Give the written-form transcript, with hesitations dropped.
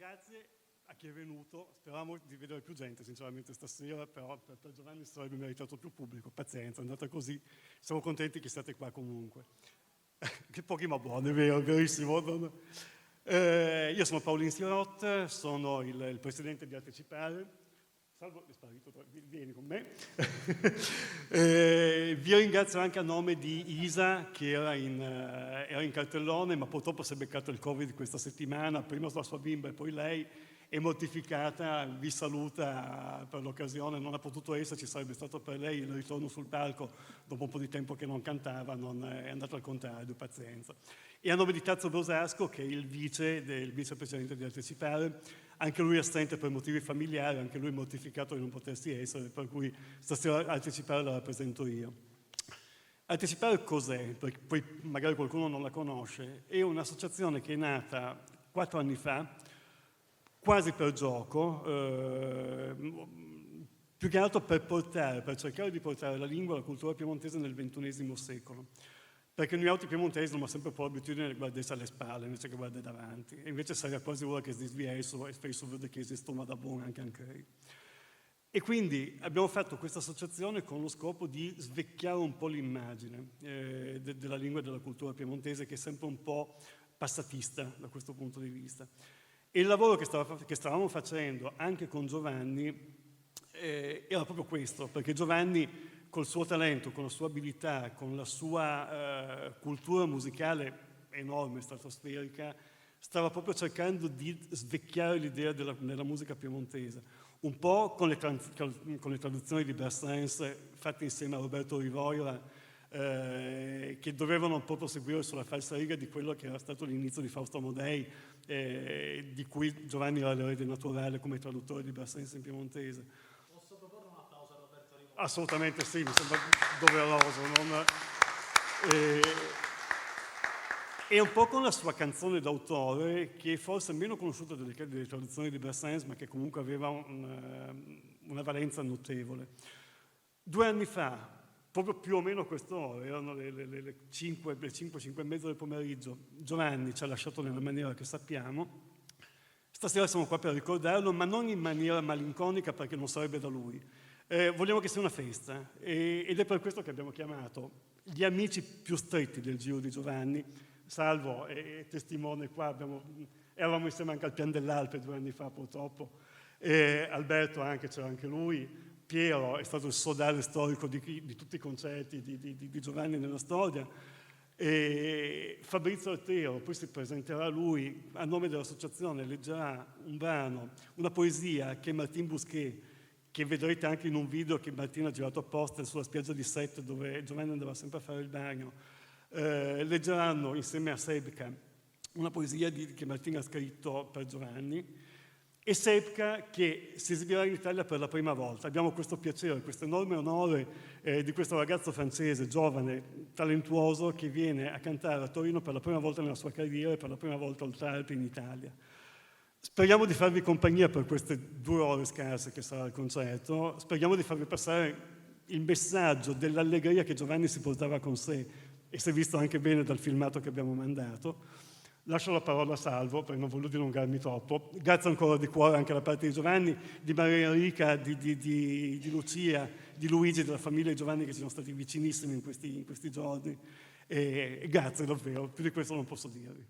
grazie a chi è venuto. Speravamo di vedere più gente, sinceramente, stasera, però per Giovanni sarebbe meritato più pubblico. Pazienza, è andata così. Siamo contenti che siate qua comunque. Che pochi ma buoni, è vero, verissimo. Io sono Paolin Sirot, sono il presidente di Artecipare. Salvo, è sparito, vieni con me. Vi ringrazio anche a nome di Isa, che era in cartellone, ma purtroppo si è beccato il Covid questa settimana, prima la sua bimba e poi lei. È mortificata, vi saluta per l'occasione, non ha potuto esserci, sarebbe stato per lei il ritorno sul palco dopo un po' di tempo che non cantava, non è andato al contrario, pazienza. E a nome di Tazzo Brosasco, che è il vicepresidente di Artecipare, anche lui assente per motivi familiari, anche lui mortificato di non potersi essere, per cui stasera Artecipare la rappresento io. Artecipare cos'è? Perché poi magari qualcuno non la conosce. È un'associazione che è nata 4 anni fa, quasi per gioco, più che altro per cercare di portare la lingua e la cultura piemontese nel XXI secolo. Perché noi altri piemontesi abbiamo sempre un po' l'abitudine di guardarsi alle spalle invece che guardare davanti. E invece sarebbe quasi ora che si svieso e spesso vede che esiste una da buona anche lei. E quindi abbiamo fatto questa associazione con lo scopo di svecchiare un po' l'immagine della lingua e della cultura piemontese, che è sempre un po' passatista da questo punto di vista. E il lavoro che stavamo facendo anche con Giovanni era proprio questo, perché Giovanni col suo talento, con la sua abilità, con la sua cultura musicale enorme, stratosferica, stava proprio cercando di svecchiare l'idea della musica piemontese, un po' con le traduzioni di Brassens fatte insieme a Roberto Rivoira, che dovevano un po' proseguire sulla falsariga di quello che era stato l'inizio di Fausto Amodei, di cui Giovanni era l'erede naturale come traduttore di Brassens in piemontese. Posso proporre un applauso a Roberto Rivoira? Assolutamente sì, mi sembra doveroso. E un po' con la sua canzone d'autore, che è forse meno conosciuta delle traduzioni di Brassens, ma che comunque aveva una valenza notevole. 2 anni fa, proprio più o meno a quest'ora, erano le 5 e mezza del pomeriggio, Giovanni ci ha lasciato nella maniera che sappiamo. Stasera siamo qua per ricordarlo, ma non in maniera malinconica, perché non sarebbe da lui. Vogliamo che sia una festa, ed è per questo che abbiamo chiamato gli amici più stretti del giro di Giovanni. Salvo è testimone qua, eravamo insieme anche al Pian dell'Alpe 2 anni fa purtroppo, Alberto c'era anche lui, Piero è stato il sodale storico di tutti i concerti di Giovanni nella storia, e Fabrizio Altero, poi si presenterà lui a nome dell'associazione, leggerà un brano, una poesia che è Martin Bousquet, che vedrete anche in un video che Martina ha girato apposta sulla spiaggia di Sète, dove Giovanni andava sempre a fare il bagno. Leggeranno insieme a Sebka una poesia che Martina ha scritto per Giovanni, e Sebka che si esibirà in Italia per la prima volta. Abbiamo questo piacere, questo enorme onore di questo ragazzo francese, giovane, talentuoso, che viene a cantare a Torino per la prima volta nella sua carriera e per la prima volta oltre Alpi in Italia. Speriamo di farvi compagnia per queste 2 ore scarse che sarà il concerto, speriamo di farvi passare il messaggio dell'allegria che Giovanni si portava con sé, e si è visto anche bene dal filmato che abbiamo mandato. Lascio la parola a Salvo, perché non voglio dilungarmi troppo. Grazie ancora di cuore anche alla parte di Giovanni, di Maria Enrica, di Lucia, di Luigi, della famiglia di Giovanni, che ci sono stati vicinissimi in questi giorni. E grazie davvero, più di questo non posso dirvi.